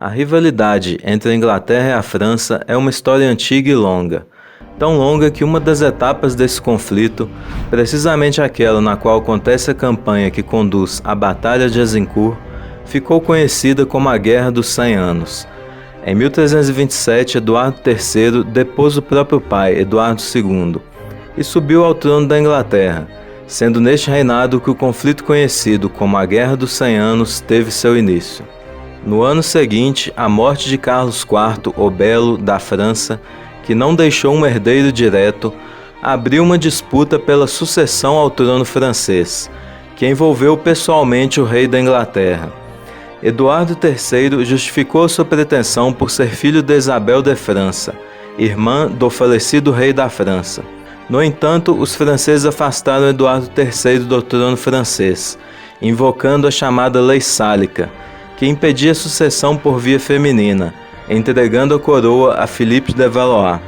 A rivalidade entre a Inglaterra e a França é uma história antiga e longa, tão longa que uma das etapas desse conflito, precisamente aquela na qual acontece a campanha que conduz à Batalha de Azincourt, ficou conhecida como a Guerra dos 100 Anos. Em 1327, Eduardo III depôs o próprio pai, Eduardo II, e subiu ao trono da Inglaterra, sendo neste reinado que o conflito conhecido como a Guerra dos 100 Anos teve seu início. No ano seguinte, a morte de Carlos IV, o Belo, da França, que não deixou um herdeiro direto, abriu uma disputa pela sucessão ao trono francês, que envolveu pessoalmente o rei da Inglaterra. Eduardo III justificou sua pretensão por ser filho de Isabel de França, irmã do falecido rei da França. No entanto, os franceses afastaram Eduardo III do trono francês, invocando a chamada Lei Sálica, que impedia a sucessão por via feminina, entregando a coroa a Philippe de Valois.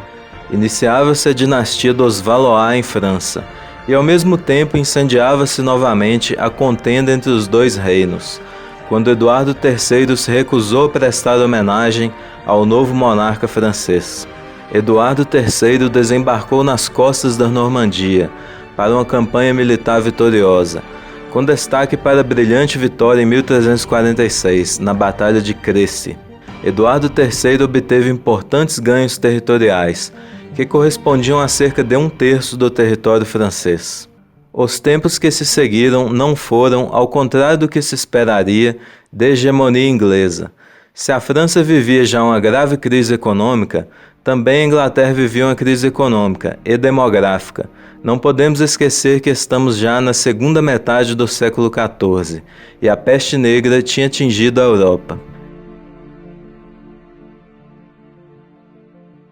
Iniciava-se a dinastia dos Valois em França, e ao mesmo tempo incendiava-se novamente a contenda entre os dois reinos, quando Eduardo III se recusou a prestar homenagem ao novo monarca francês. Eduardo III desembarcou nas costas da Normandia para uma campanha militar vitoriosa, com destaque para a brilhante vitória em 1346, na Batalha de Crécy. Eduardo III obteve importantes ganhos territoriais, que correspondiam a cerca de 1/3 do território francês. Os tempos que se seguiram não foram, ao contrário do que se esperaria, de hegemonia inglesa. Se a França vivia já uma grave crise econômica, também a Inglaterra vivia uma crise econômica e demográfica. Não podemos esquecer que estamos já na segunda metade do século XIV e a peste negra tinha atingido a Europa.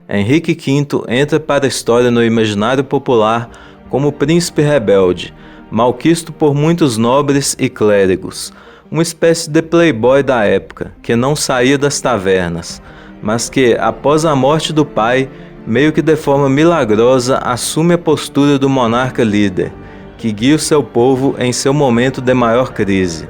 Henrique V entra para a história no imaginário popular como príncipe rebelde, malquisto por muitos nobres e clérigos, uma espécie de playboy da época, que não saía das tavernas, mas que, após a morte do pai, meio que de forma milagrosa assume a postura do monarca líder, que guia o seu povo em seu momento de maior crise.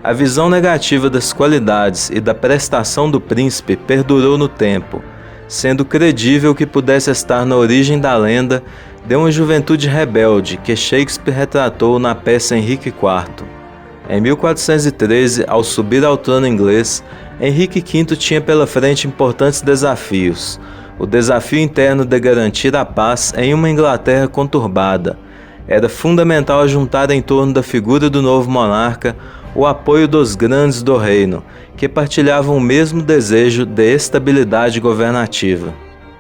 A visão negativa das qualidades e da prestação do príncipe perdurou no tempo, sendo credível que pudesse estar na origem da lenda de uma juventude rebelde que Shakespeare retratou na peça Henrique IV. Em 1413, ao subir ao trono inglês, Henrique V tinha pela frente importantes desafios. O desafio interno de garantir a paz em uma Inglaterra conturbada. Era fundamental ajuntar em torno da figura do novo monarca o apoio dos grandes do reino, que partilhavam o mesmo desejo de estabilidade governativa.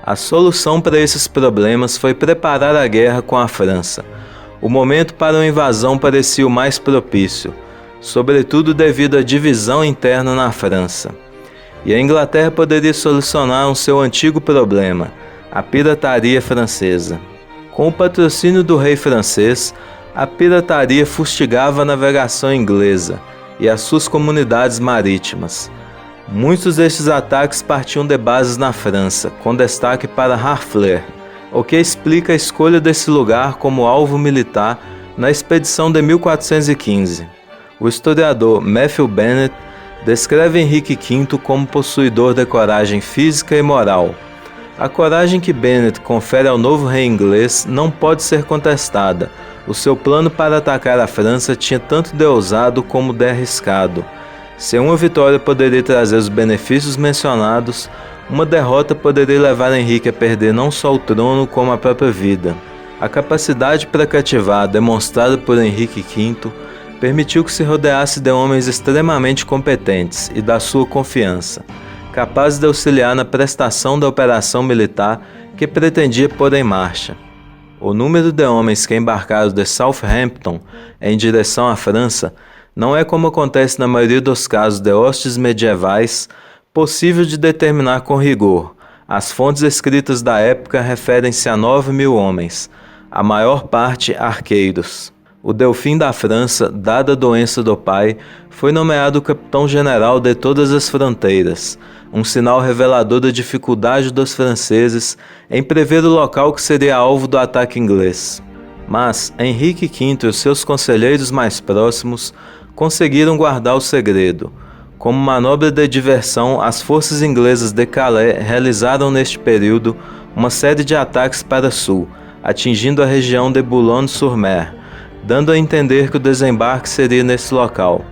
A solução para esses problemas foi preparar a guerra com a França. O momento para uma invasão parecia o mais propício, sobretudo devido à divisão interna na França. E a Inglaterra poderia solucionar um seu antigo problema, a pirataria francesa. Com o patrocínio do rei francês, a pirataria fustigava a navegação inglesa e as suas comunidades marítimas. Muitos destes ataques partiam de bases na França, com destaque para Harfleur, o que explica a escolha desse lugar como alvo militar na expedição de 1415. O historiador Matthew Bennett descreve Henrique V como possuidor de coragem física e moral. A coragem que Bennett confere ao novo rei inglês não pode ser contestada. O seu plano para atacar a França tinha tanto de ousado como de arriscado. Se uma vitória poderia trazer os benefícios mencionados, uma derrota poderia levar Henrique a perder não só o trono como a própria vida. A capacidade para cativar demonstrada por Henrique V permitiu que se rodeasse de homens extremamente competentes e da sua confiança, capazes de auxiliar na prestação da operação militar que pretendia pôr em marcha. O número de homens que embarcaram de Southampton em direção à França não é, como acontece na maioria dos casos de hostes medievais, possível de determinar com rigor. As fontes escritas da época referem-se a 9.000 homens, a maior parte arqueiros. O Delfim da França, dada a doença do pai, foi nomeado capitão-general de todas as fronteiras, um sinal revelador da dificuldade dos franceses em prever o local que seria alvo do ataque inglês. Mas Henrique V e os seus conselheiros mais próximos conseguiram guardar o segredo. Como manobra de diversão, as forças inglesas de Calais realizaram neste período uma série de ataques para sul, atingindo a região de Boulogne-sur-Mer, dando a entender que o desembarque seria nesse local.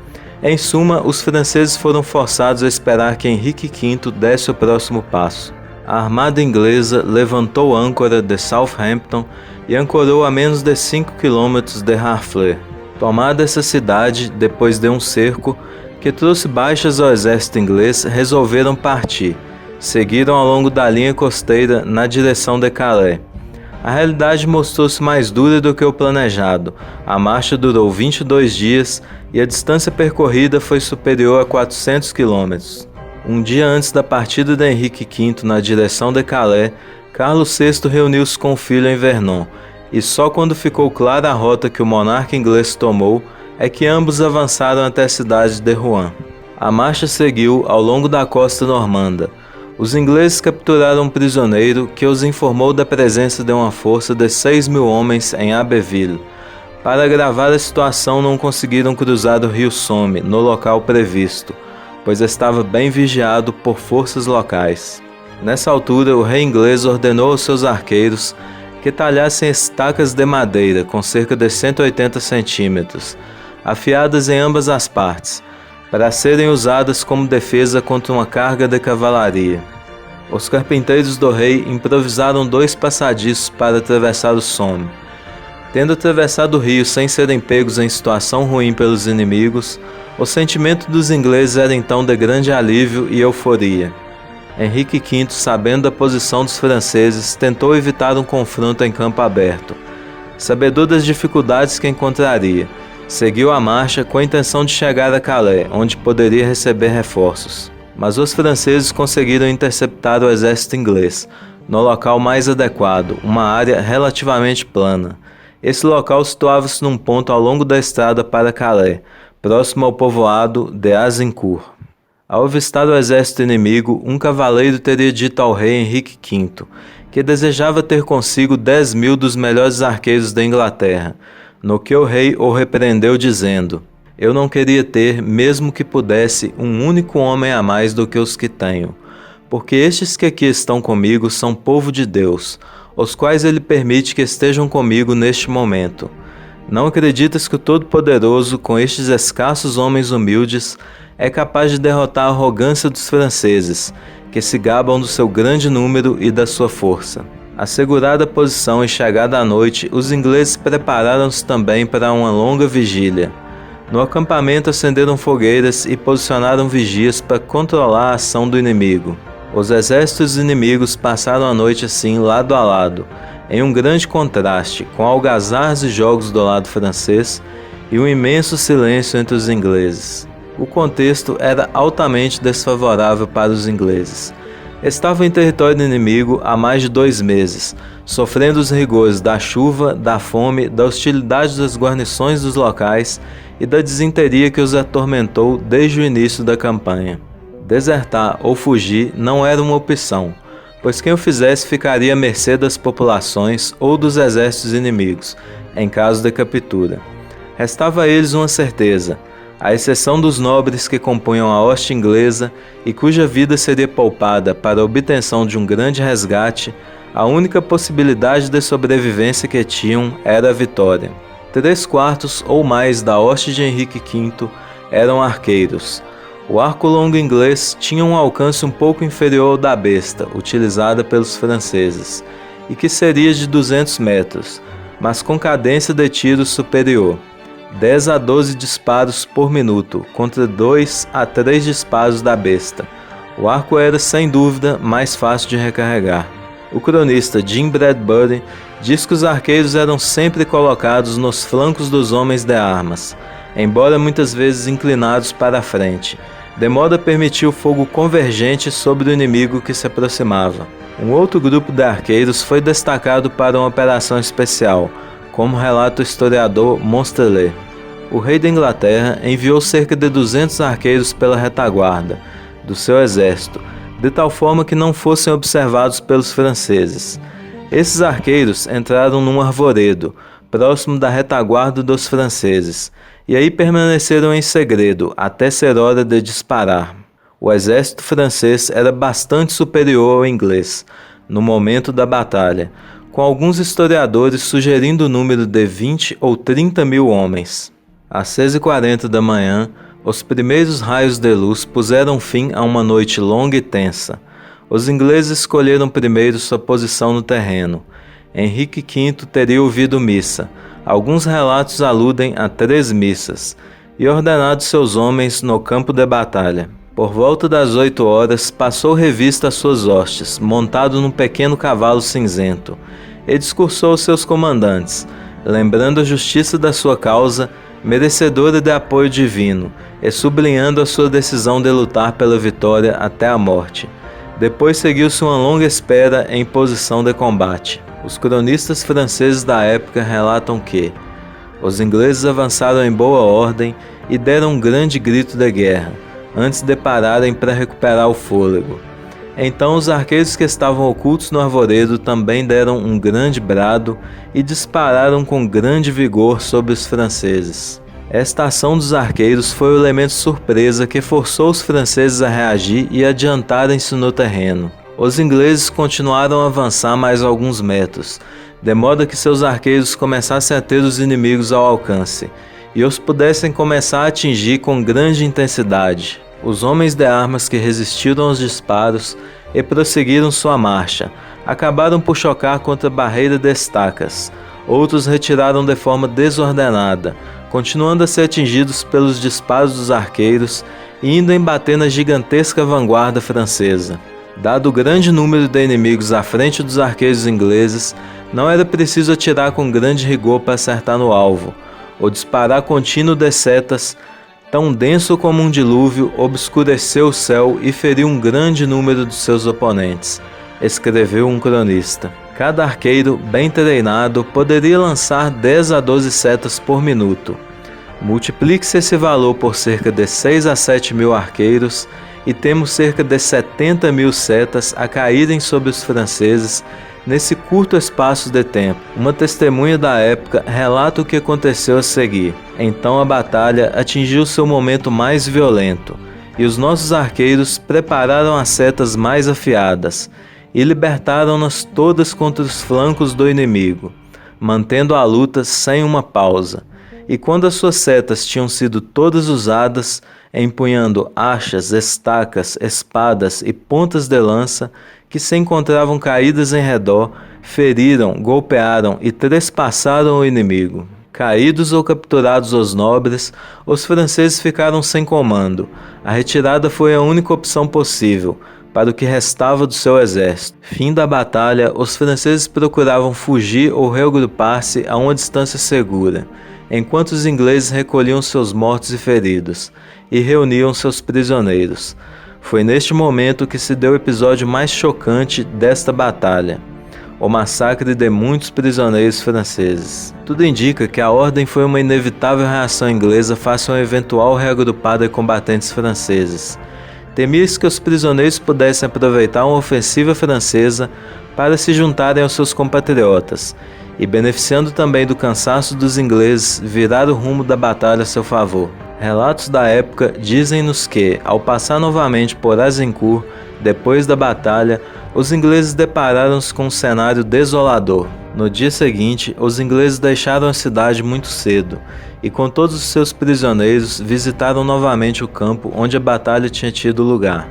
Em suma, os franceses foram forçados a esperar que Henrique V desse o próximo passo. A armada inglesa levantou âncora de Southampton e ancorou a menos de 5 km de Harfleur. Tomada essa cidade, depois de um cerco que trouxe baixas ao exército inglês, resolveram partir. Seguiram ao longo da linha costeira na direção de Calais. A realidade mostrou-se mais dura do que o planejado. A marcha durou 22 dias e a distância percorrida foi superior a 400 km. Um dia antes da partida de Henrique V na direção de Calais, Carlos VI reuniu-se com o filho em Vernon, e só quando ficou clara a rota que o monarca inglês tomou é que ambos avançaram até a cidade de Rouen. A marcha seguiu ao longo da costa normanda. Os ingleses capturaram um prisioneiro que os informou da presença de uma força de 6.000 homens em Abbeville. Para agravar a situação, não conseguiram cruzar o rio Somme no local previsto, pois estava bem vigiado por forças locais. Nessa altura, o rei inglês ordenou aos seus arqueiros que talhassem estacas de madeira com cerca de 180 centímetros, afiadas em ambas as partes, para serem usadas como defesa contra uma carga de cavalaria. Os carpinteiros do rei improvisaram 2 passadiços para atravessar o Somme. Tendo atravessado o rio sem serem pegos em situação ruim pelos inimigos, o sentimento dos ingleses era então de grande alívio e euforia. Henrique V, sabendo da posição dos franceses, tentou evitar um confronto em campo aberto. Sabedor das dificuldades que encontraria, seguiu a marcha com a intenção de chegar a Calais, onde poderia receber reforços. Mas os franceses conseguiram interceptar o exército inglês, no local mais adequado, uma área relativamente plana. Esse local situava-se num ponto ao longo da estrada para Calais, próximo ao povoado de Azincourt. Ao avistar o exército inimigo, um cavaleiro teria dito ao rei Henrique V que desejava ter consigo 10.000 dos melhores arqueiros da Inglaterra, no que o rei o repreendeu dizendo: "Eu não queria ter, mesmo que pudesse, um único homem a mais do que os que tenho, porque estes que aqui estão comigo são povo de Deus, os quais ele permite que estejam comigo neste momento. Não acreditas que o Todo-Poderoso, com estes escassos homens humildes, é capaz de derrotar a arrogância dos franceses, que se gabam do seu grande número e da sua força?" Assegurada a posição e chegada a noite, os ingleses prepararam-se também para uma longa vigília. No acampamento acenderam fogueiras e posicionaram vigias para controlar a ação do inimigo. Os exércitos inimigos passaram a noite assim lado a lado, em um grande contraste com algazarras e jogos do lado francês e um imenso silêncio entre os ingleses. O contexto era altamente desfavorável para os ingleses. Estavam em território inimigo há mais de 2 meses, sofrendo os rigores da chuva, da fome, da hostilidade das guarnições dos locais e da disenteria que os atormentou desde o início da campanha. Desertar ou fugir não era uma opção, pois quem o fizesse ficaria à mercê das populações ou dos exércitos inimigos, em caso de captura. Restava a eles uma certeza: à exceção dos nobres que compunham a hoste inglesa e cuja vida seria poupada para a obtenção de um grande resgate, a única possibilidade de sobrevivência que tinham era a vitória. 3/4 ou mais da hoste de Henrique V eram arqueiros. O arco longo inglês tinha um alcance um pouco inferior ao da besta, utilizada pelos franceses, e que seria de 200 metros, mas com cadência de tiro superior. 10 a 12 disparos por minuto, contra 2 a 3 disparos da besta. O arco era, sem dúvida, mais fácil de recarregar. O cronista Jim Bradbury diz que os arqueiros eram sempre colocados nos flancos dos homens de armas, embora muitas vezes inclinados para a frente, de modo a permitir o fogo convergente sobre o inimigo que se aproximava. Um outro grupo de arqueiros foi destacado para uma operação especial, como relata o historiador Monstrelet. O rei da Inglaterra enviou cerca de 200 arqueiros pela retaguarda do seu exército, de tal forma que não fossem observados pelos franceses. Esses arqueiros entraram num arvoredo, próximo da retaguarda dos franceses, e aí permaneceram em segredo até ser hora de disparar. O exército francês era bastante superior ao inglês no momento da batalha, com alguns historiadores sugerindo o número de 20 ou 30 mil homens. Às 6h40 da manhã, os primeiros raios de luz puseram fim a uma noite longa e tensa. Os ingleses escolheram primeiro sua posição no terreno. Henrique V teria ouvido missa. Alguns relatos aludem a 3 missas, e ordenado seus homens no campo de batalha. Por volta das 8 horas, passou revista às suas hostes, montado num pequeno cavalo cinzento, e discursou aos seus comandantes, lembrando a justiça da sua causa, merecedora de apoio divino, e sublinhando a sua decisão de lutar pela vitória até a morte. Depois seguiu-se uma longa espera em posição de combate. Os cronistas franceses da época relatam que os ingleses avançaram em boa ordem e deram um grande grito de guerra, antes de pararem para recuperar o fôlego. Então os arqueiros que estavam ocultos no arvoredo também deram um grande brado e dispararam com grande vigor sobre os franceses. Esta ação dos arqueiros foi o elemento surpresa que forçou os franceses a reagir e adiantarem-se no terreno. Os ingleses continuaram a avançar mais alguns metros, de modo que seus arqueiros começassem a ter os inimigos ao alcance, e os pudessem começar a atingir com grande intensidade. Os homens de armas que resistiram aos disparos e prosseguiram sua marcha, acabaram por chocar contra a barreira de estacas. Outros retiraram de forma desordenada, continuando a ser atingidos pelos disparos dos arqueiros e indo embater na gigantesca vanguarda francesa. Dado o grande número de inimigos à frente dos arqueiros ingleses, não era preciso atirar com grande rigor para acertar no alvo. O disparar contínuo de setas, tão denso como um dilúvio, obscureceu o céu e feriu um grande número de seus oponentes, escreveu um cronista. Cada arqueiro, bem treinado, poderia lançar 10 a 12 setas por minuto. Multiplique-se esse valor por cerca de 6 a 7 mil arqueiros e temos cerca de 70 mil setas a caírem sobre os franceses nesse curto espaço de tempo. Uma testemunha da época relata o que aconteceu a seguir. Então a batalha atingiu seu momento mais violento, e os nossos arqueiros prepararam as setas mais afiadas, e libertaram-nas todas contra os flancos do inimigo, mantendo a luta sem uma pausa. E quando as suas setas tinham sido todas usadas, empunhando achas, estacas, espadas e pontas de lança, que se encontravam caídas em redor, feriram, golpearam e trespassaram o inimigo. Caídos ou capturados os nobres, os franceses ficaram sem comando. A retirada foi a única opção possível para o que restava do seu exército. Fim da batalha, os franceses procuravam fugir ou reagrupar-se a uma distância segura, enquanto os ingleses recolhiam seus mortos e feridos e reuniam seus prisioneiros. Foi neste momento que se deu o episódio mais chocante desta batalha, o massacre de muitos prisioneiros franceses. Tudo indica que a ordem foi uma inevitável reação inglesa face a um eventual reagrupar de combatentes franceses. Temia-se que os prisioneiros pudessem aproveitar uma ofensiva francesa para se juntarem aos seus compatriotas, e beneficiando também do cansaço dos ingleses, virar o rumo da batalha a seu favor. Relatos da época dizem-nos que, ao passar novamente por Azincourt, depois da batalha, os ingleses depararam-se com um cenário desolador. No dia seguinte, os ingleses deixaram a cidade muito cedo, e com todos os seus prisioneiros visitaram novamente o campo onde a batalha tinha tido lugar.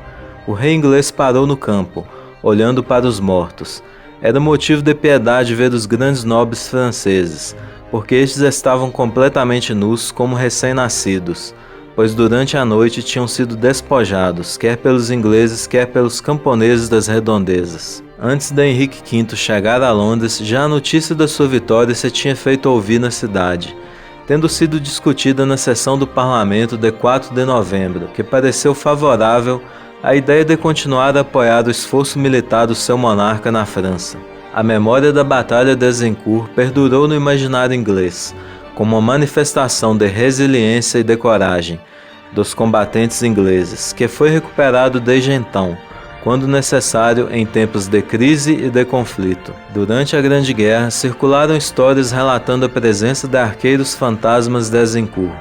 O rei inglês parou no campo, olhando para os mortos. Era motivo de piedade ver os grandes nobres franceses, porque estes estavam completamente nus como recém-nascidos, pois durante a noite tinham sido despojados, quer pelos ingleses, quer pelos camponeses das redondezas. Antes de Henrique V chegar a Londres, já a notícia da sua vitória se tinha feito ouvir na cidade, tendo sido discutida na sessão do parlamento de 4 de novembro, que pareceu favorável à ideia de continuar a apoiar o esforço militar do seu monarca na França. A memória da Batalha de Azincourt perdurou no imaginário inglês, como uma manifestação de resiliência e de coragem dos combatentes ingleses, que foi recuperado desde então, quando necessário em tempos de crise e de conflito. Durante a Grande Guerra, circularam histórias relatando a presença de arqueiros fantasmas de Azincourt,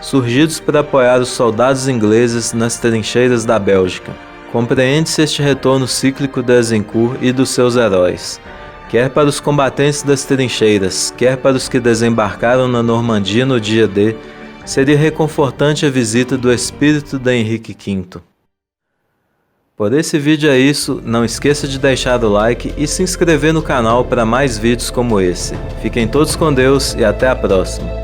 surgidos para apoiar os soldados ingleses nas trincheiras da Bélgica. Compreende-se este retorno cíclico de Azincourt e dos seus heróis, quer para os combatentes das trincheiras, quer para os que desembarcaram na Normandia no dia D, seria reconfortante a visita do espírito de Henrique V. Por esse vídeo é isso, não esqueça de deixar o like e se inscrever no canal para mais vídeos como esse. Fiquem todos com Deus e até a próxima.